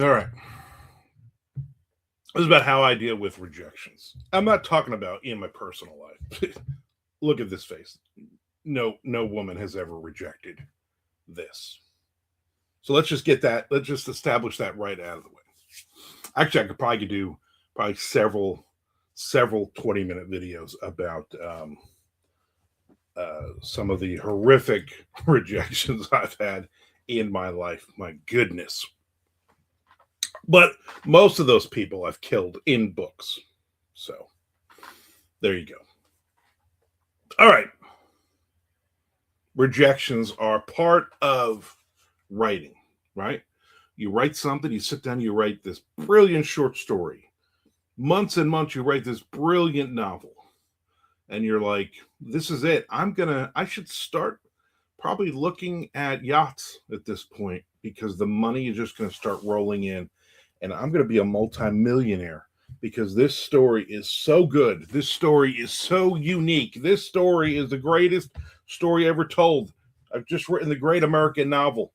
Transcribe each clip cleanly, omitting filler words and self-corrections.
All right. This is about how I deal with rejections. I'm not talking about in my personal life. Look at this face. No woman has ever rejected this. So let's just get that. Let's just establish that right out of the way. Actually, I could probably do probably several 20-minute videos about some of the horrific rejections I've had in my life. My goodness. But most of those people I've killed in books. So there you go. All right. Rejections are part of writing, right? You write something, you sit down, you write this brilliant short story. Months and months, you write this brilliant novel. And you're like, this is it. I should start probably looking at yachts at this point because the money is just going to start rolling in. And I'm going to be a multimillionaire because this story is so good. This story is so unique. This story is the greatest story ever told. I've just written the great American novel.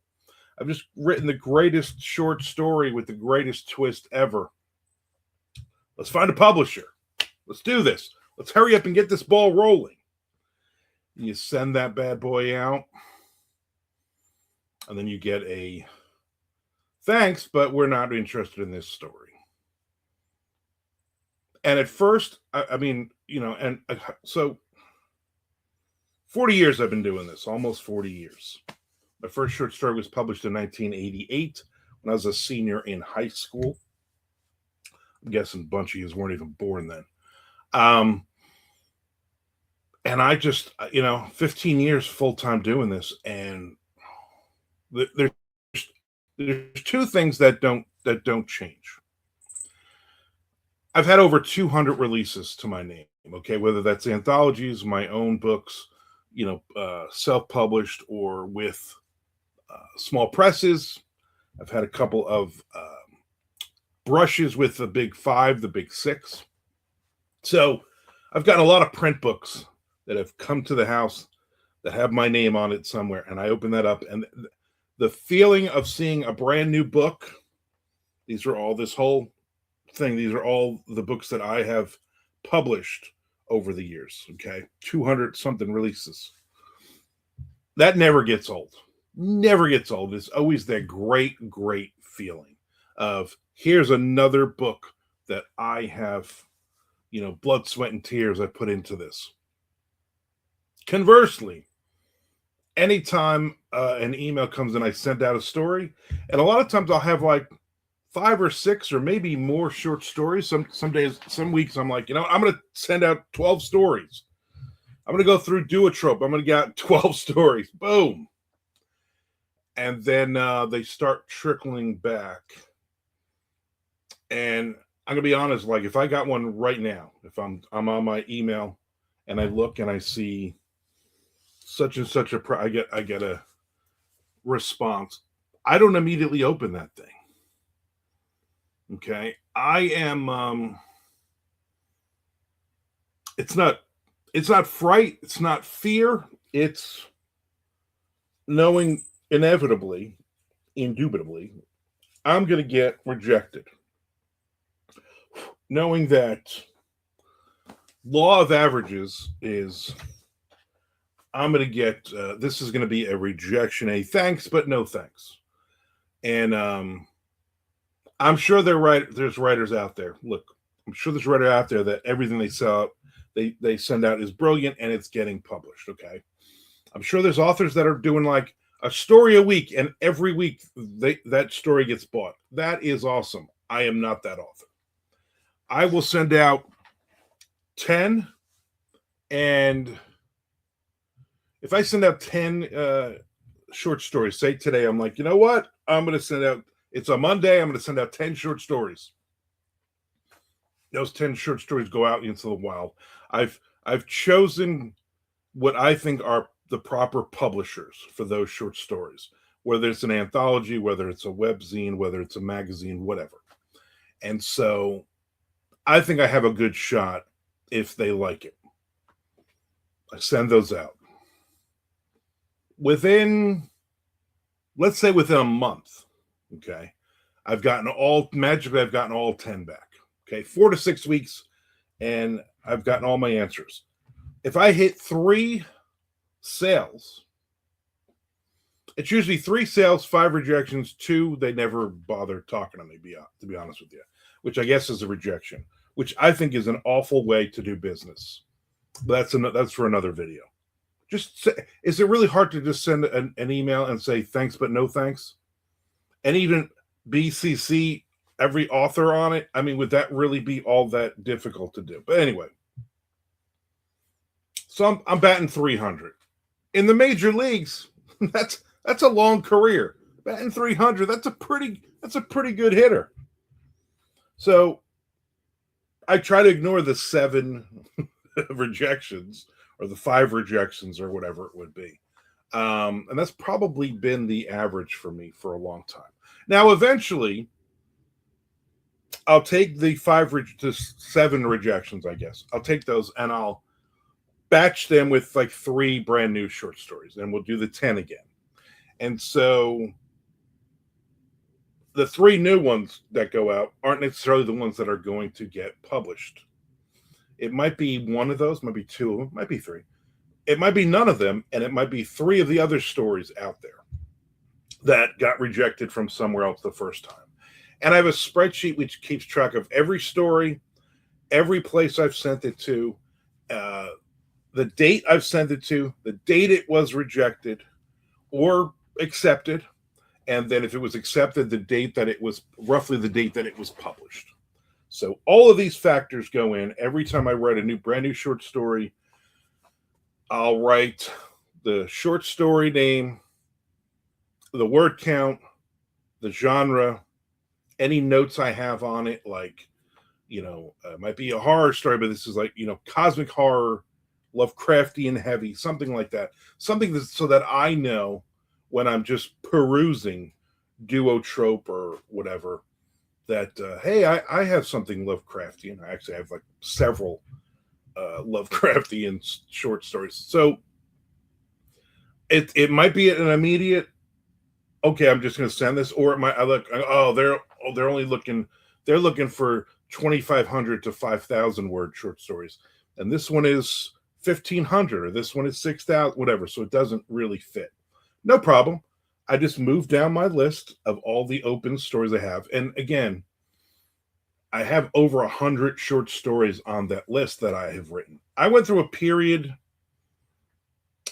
I've just written the greatest short story with the greatest twist ever. Let's find a publisher. Let's do this. Let's hurry up and get this ball rolling. You send that bad boy out, and then you get a thanks, but we're not interested in this story. And at first, I mean, and so 40 years I've been doing this, almost 40 years. My first short story was published in 1988 when I was a senior in high school. I'm guessing a bunch of you weren't even born then. And I just, 15 years full time doing this, and there's two things that don't change. I've had over 200 releases to my name. Okay, whether that's anthologies, my own books, self-published or with small presses. I've had a couple of brushes with the big five, the big six. So I've gotten a lot of print books that have come to the house that have my name on it somewhere. And I open that up, and the feeling of seeing a brand new book, these are all this whole thing. These are all the books that I have published over the years. Okay. 200 something releases. That never gets old. Never gets old. It's always that great feeling of here's another book that I have, blood, sweat, and tears I put into this. Conversely, anytime an email comes in, I send out a story, and a lot of times I'll have like 5 or 6 or maybe more short stories. Some days, some weeks, I'm like, I'm going to send out 12 stories. I'm going to go through Duotrope. I'm going to get 12 stories. Boom. And then they start trickling back. And I'm going to be honest, like if I got one right now, if I'm on my email and I look and I see such and such I get a response, I don't immediately open that thing. Okay. I am it's not fright, it's not fear, it's knowing inevitably, indubitably, I'm going to get rejected. Knowing that law of averages is I'm going to get this is going to be a rejection, a thanks but no thanks. And I'm sure there's writers out there. Look, I'm sure there's a writer out there that everything they sell they send out is brilliant and it's getting published. Okay. I'm sure there's authors that are doing like a story a week, and every week that story gets bought. That is awesome. I am not that author. I will send out 10, and if I send out 10 short stories, say today, I'm like, you know what? I'm going to send out, it's a Monday, I'm going to send out 10 short stories. Those 10 short stories go out into the wild. I've chosen what I think are the proper publishers for those short stories, whether it's an anthology, whether it's a webzine, whether it's a magazine, whatever. And so I think I have a good shot if they like it. I send those out. Let's say within a month, okay, I've gotten all 10 back. Okay, 4 to 6 weeks, and I've gotten all my answers. If I hit 3 sales, it's usually 3 sales, 5 rejections, 2 they never bother talking to me. To be honest with you, which I guess is a rejection, which I think is an awful way to do business. But that's for another video. Is it really hard to just send an email and say thanks but no thanks, and even BCC every author on it? I mean, would that really be all that difficult to do? But anyway, so I'm batting 300 in the major leagues. That's a long career. Batting 300, that's a pretty good hitter. So I try to ignore the 7 rejections or the 5 rejections or whatever it would be. And that's probably been the average for me for a long time. Now, eventually, I'll take the 7 rejections, I guess. I'll take those and I'll batch them with like 3 brand new short stories, and we'll do the 10 again. And so the 3 new ones that go out aren't necessarily the ones that are going to get published. It might be one of those, might be 2 of them, might be 3. It might be none of them, and it might be 3 of the other stories out there that got rejected from somewhere else the first time. And I have a spreadsheet which keeps track of every story, every place I've sent it to, the date I've sent it to, the date it was rejected or accepted, and then if it was accepted, roughly the date that it was published. So all of these factors go in. Every time I write a brand new short story, I'll write the short story name, the word count, the genre, any notes I have on it, like, it might be a horror story, but this is like, cosmic horror, Lovecraftian heavy, something like that. So that I know when I'm just perusing Duotrope or whatever, that, hey, I have something Lovecraftian. I actually have like several Lovecraftian short stories. So it might be an immediate, okay, I'm just going to send this, or it might, they're looking for 2,500 to 5,000 word short stories, and this one is 1,500, or this one is 6,000, whatever. So it doesn't really fit. No problem. I just move down my list of all the open stories I have, and again, I have over 100 short stories on that list that I have written. I went through a period,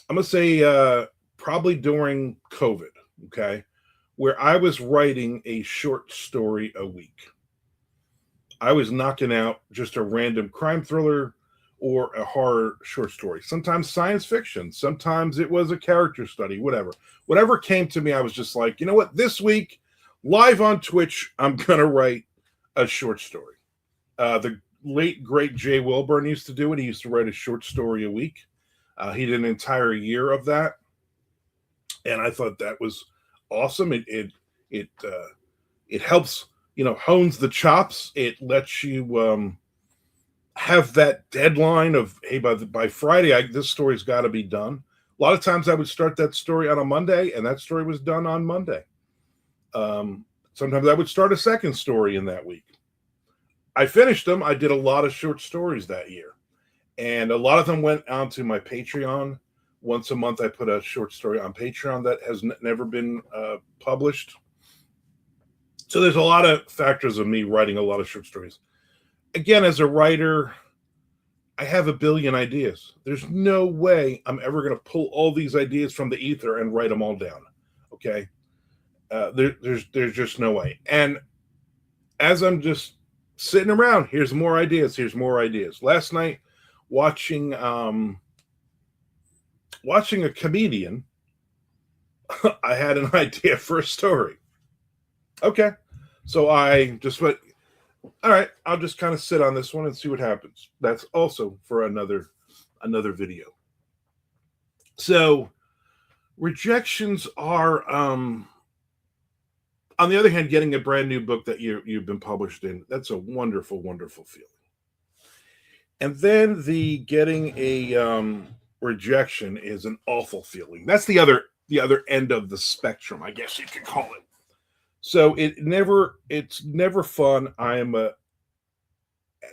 I'm gonna say probably during COVID, okay, where I was writing a short story a week. I was knocking out just a random crime thriller or a horror short story, sometimes science fiction, sometimes it was a character study, whatever came to me. I was just like, you know what, this week live on Twitch, I'm gonna write a short story. The late great Jay Wilburn used to do it. He used to write a short story a week. He did an entire year of that, and I thought that was awesome. It helps, hones the chops. It lets you have that deadline of, hey, by Friday, this story's got to be done. A lot of times I would start that story on a Monday, and that story was done on Monday. Sometimes I would start a second story in that week. I finished them. I did a lot of short stories that year, and a lot of them went onto my Patreon. Once a month, I put a short story on Patreon that has never been published. So there's a lot of factors of me writing a lot of short stories. Again, as a writer, I have a billion ideas. There's no way I'm ever going to pull all these ideas from the ether and write them all down. Okay. There's just no way. And as I'm just sitting around, here's more ideas. Last night, watching a comedian, I had an idea for a story. Okay. So I just went, all right, I'll just kind of sit on this one and see what happens. That's also for another video. So rejections are, on the other hand, getting a brand new book that you've been published in, that's a wonderful, wonderful feeling. And then the getting a rejection is an awful feeling. That's the other end of the spectrum, I guess you could call it. So it's never fun. I am a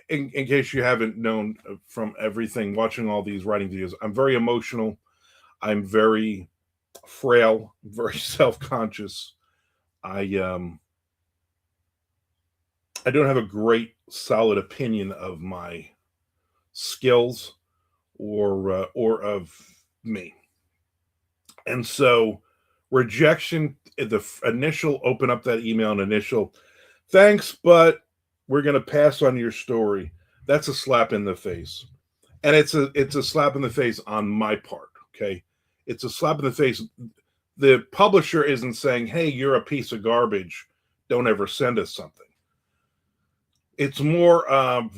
in case you haven't known from everything watching all these writing videos, I'm very emotional. I'm very frail, very self-conscious. I I don't have a great solid opinion of my skills or of me. And so rejection, the initial open up that email and initial thanks, but we're going to pass on your story. That's a slap in the face. And it's a slap in the face on my part, okay? It's a slap in the face. The publisher isn't saying, "Hey, you're a piece of garbage. Don't ever send us something." It's more of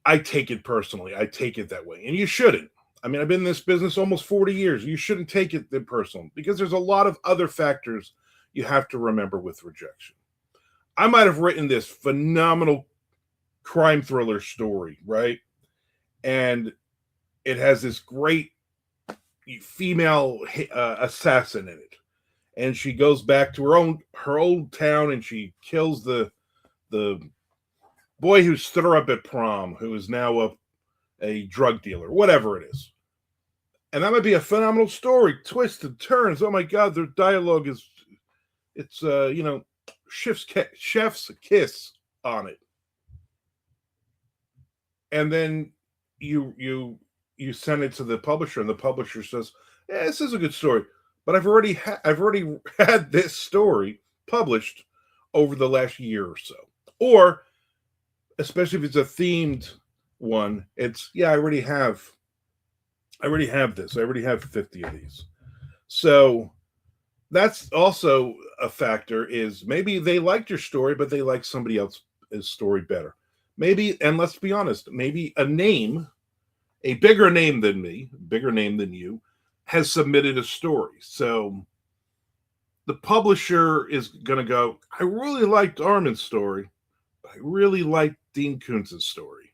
I take it personally. I take it that way. And you shouldn't. I mean, I've been in this business almost 40 years. You shouldn't take it that personal because there's a lot of other factors you have to remember with rejection. I might have written this phenomenal crime thriller story, right? And it has this great female assassin in it. And she goes back to her old town and she kills the boy who stood her up at prom, who is now a drug dealer, whatever it is. And that might be a phenomenal story, twists and turns. Oh my God, their dialogue it's chef's kiss on it. And then you send it to the publisher, and the publisher says, "Yeah, this is a good story, but I've already had this story published over the last year or so." Or especially if it's a themed one, it's I already have this. I already have 50 of these. So that's also a factor is maybe they liked your story, but they like somebody else's story better. Maybe, and let's be honest, maybe a bigger name than me, bigger name than you, has submitted a story. So the publisher is going to go, I really liked Armand's story, but I really liked Dean Koontz's story.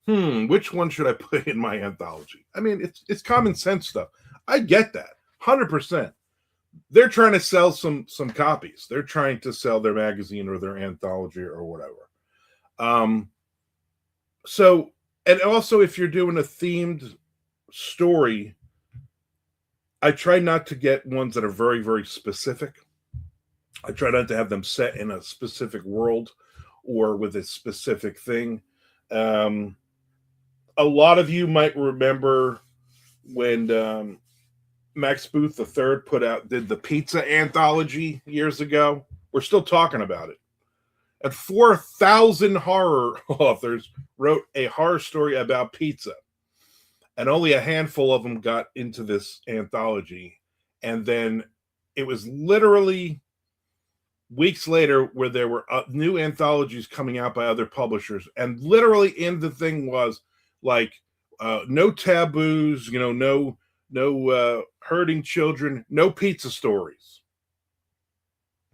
Which one should I put in my anthology? I mean, it's common sense stuff. I get that, 100%. They're trying to sell some copies. They're trying to sell their magazine or their anthology or whatever. So, and also if you're doing a themed story, I try not to get ones that are very, very specific. I try not to have them set in a specific world or with a specific thing. A lot of you might remember when Max Booth III did the pizza anthology years ago. We're still talking about it. And 4,000 horror authors wrote a horror story about pizza. And only a handful of them got into this anthology. And then it was literally weeks later where there were new anthologies coming out by other publishers. And literally in the thing was like, no taboos, no hurting children, no pizza stories.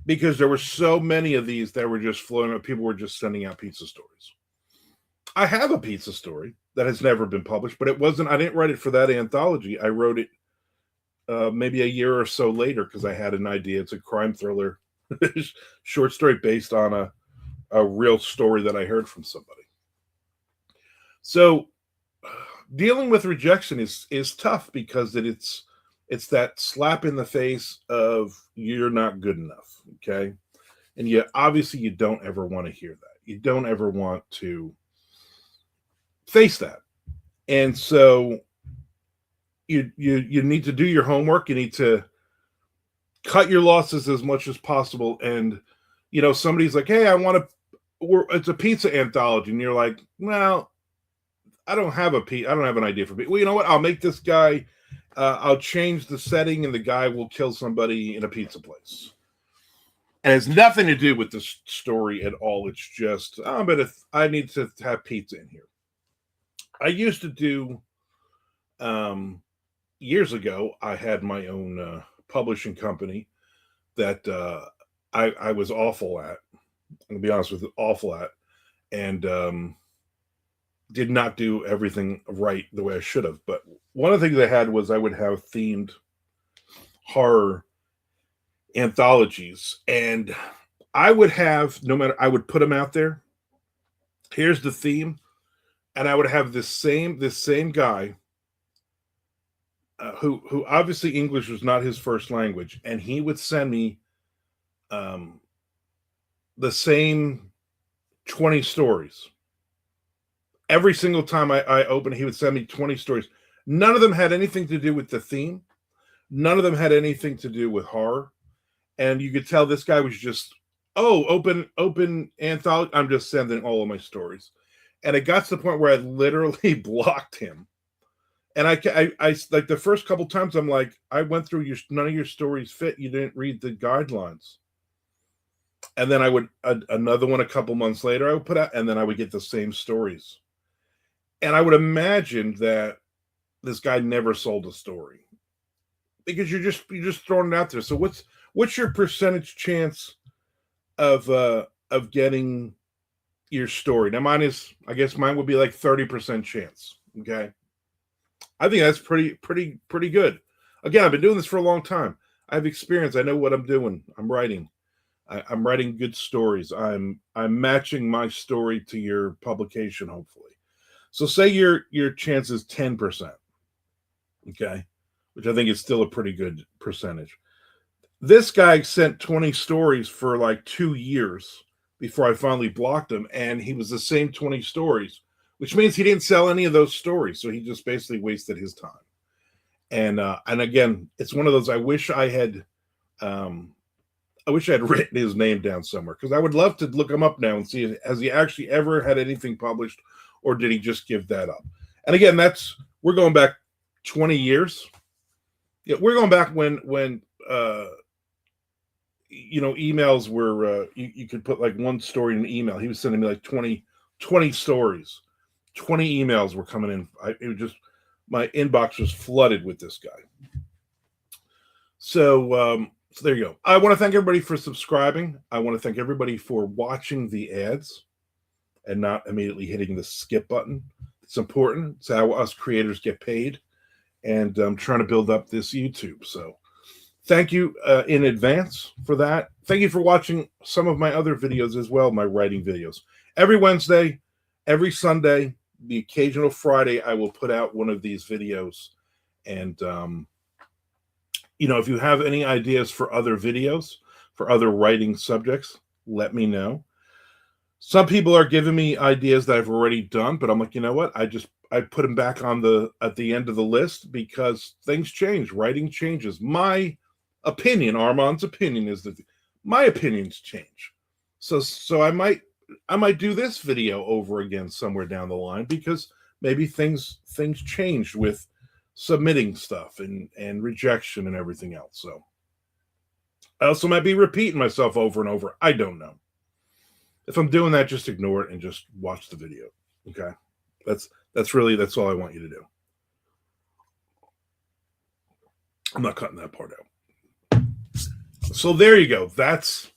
Because there were so many of these that were just flowing up. People were just sending out pizza stories. I have a pizza story that has never been published, but I didn't write it for that anthology. I wrote it maybe a year or so later because I had an idea. It's a crime thriller short story based on a real story that I heard from somebody. So dealing with rejection is tough because it's that slap in the face of you're not good enough, okay? And obviously you don't ever want to hear that. You don't ever want to face that. And so you need to do your homework. You need to cut your losses as much as possible. And somebody's like, "Hey, it's a pizza anthology," and you're like, "Well, I don't have an idea for pizza. Well, you know what? I'll make this guy. I'll change the setting, and the guy will kill somebody in a pizza place." And it has nothing to do with the story at all. It's just, I need to have pizza in here. I used to do, years ago, I had my own publishing company that I was awful at. I'm going to be honest with you, awful at. And did not do everything right the way I should have. But one of the things I had was I would have themed horror anthologies. And I would have no matter. I would put them out there. Here's the theme, and I would have this same guy who obviously English was not his first language, and he would send me um, the same 20 stories every single time I opened. He would send me 20 stories. None of them had anything to do with the theme. None of them had anything to do with horror, and you could tell this guy was just, oh, open anthology. I'm just sending all of my stories, and it got to the point where I literally blocked him. And I like the first couple times I'm like, I went through your none of your stories fit. You didn't read the guidelines. And then I would another one a couple months later I would put out, and then I would get the same stories. And I would imagine that this guy never sold a story because you're just throwing it out there. So what's your percentage chance of getting your story? Now mine is, I guess mine would be like 30% chance. Okay. I think that's pretty good. Again, I've been doing this for a long time. I have experience. I know what I'm doing. I'm writing. I'm writing good stories. I'm matching my story to your publication, hopefully. So say your chance is 10%. Okay. Which I think is still a pretty good percentage. This guy sent 20 stories for like 2 years before I finally blocked him, and he was the same 20 stories, which means he didn't sell any of those stories. So he just basically wasted his time. And again, it's one of those. Um, I wish I had written his name down somewhere because I would love to look him up now and see, has he actually ever had anything published, or did he just give that up? And again, we're going back 20 years. Yeah, we're going back when emails were you could put like one story in an email. He was sending me like 20 stories. 20 emails were coming in. It was just, my inbox was flooded with this guy. So there you go. I want to thank everybody for subscribing. I want to thank everybody for watching the ads and not immediately hitting the skip button. It's important. It's how us creators get paid. And I'm trying to build up this YouTube. So thank you in advance for that. Thank you for watching some of my other videos as well, my writing videos. Every Wednesday, every Sunday, the occasional Friday, I will put out one of these videos. And, if you have any ideas for other videos, for other writing subjects, let me know. Some people are giving me ideas that I've already done, but I'm like, you know what? I put them back at the end of the list because things change. Writing changes. My opinion, Armand's opinion, is that my opinions change. So I might do this video over again somewhere down the line because maybe things changed with submitting stuff and rejection and everything else. So I also might be repeating myself over and over. I don't know. If I'm doing that, just ignore it and just watch the video. Okay. That's all I want you to do. I'm not cutting that part out. So there you go. That's,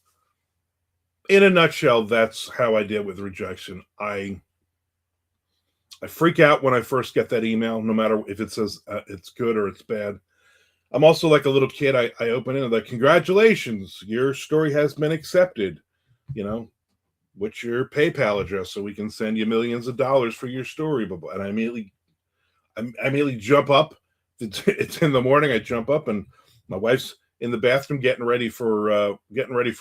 in a nutshell, that's how I deal with rejection. I freak out when I first get that email, no matter if it says it's good or it's bad. I'm also like a little kid. I open it and like, congratulations, your story has been accepted. What's your PayPal address so we can send you millions of dollars for your story? And I immediately jump up. It's in the morning. I jump up and my wife's in the bathroom getting ready for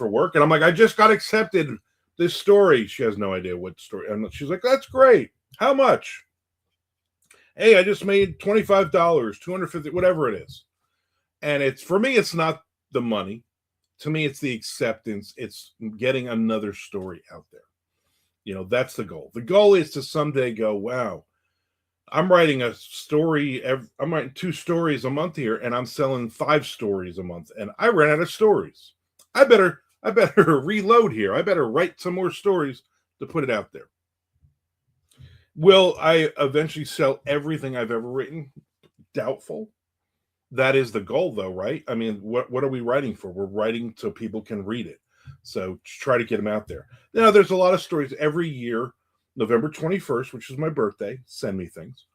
work. And I'm like, I just got accepted this story. She has no idea what story. And she's like, that's great. How much? Hey, I just made $25, $250, whatever it is. And for me, it's not the money. To me, it's the acceptance. It's getting another story out there. That's the goal. The goal is to someday go, wow, I'm writing a story. I'm writing 2 stories a month here, and I'm selling 5 stories a month. And I ran out of stories. I better reload here. I better write some more stories to put it out there. Will I eventually sell everything I've ever written? Doubtful. That is the goal, though, right? I mean, what are we writing for? We're writing so people can read it. So try to get them out there. Now, there's a lot of stories every year. November 21st, which is my birthday, send me things.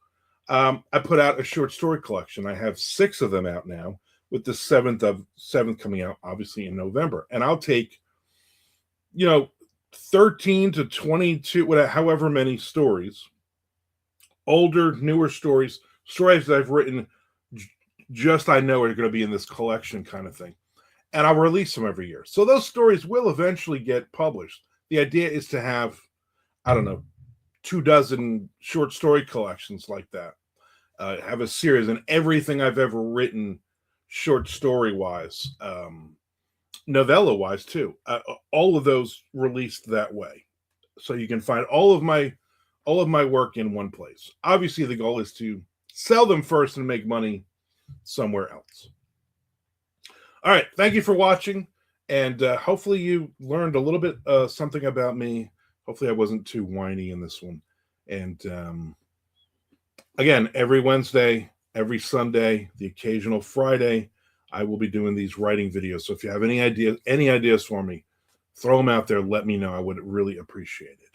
I put out a short story collection. I have 6 of them out now, with the 7th coming out, obviously, in November. And I'll take 13 to 22, whatever, however many stories, older, newer stories that I've written, just I know are going to be in this collection kind of thing. And I'll release them every year. So those stories will eventually get published. The idea is to have, I don't know, 24 short story collections like that. Have a series, and everything I've ever written, short story wise, novella wise too, all of those released that way, so you can find all of my work in one place. Obviously, the goal is to sell them first and make money somewhere else. All right, thank you for watching, and hopefully you learned a little bit something about me. Hopefully I wasn't too whiny in this one. And again, every Wednesday, every Sunday, the occasional Friday, I will be doing these writing videos. So if you have any ideas for me, throw them out there. Let me know. I would really appreciate it.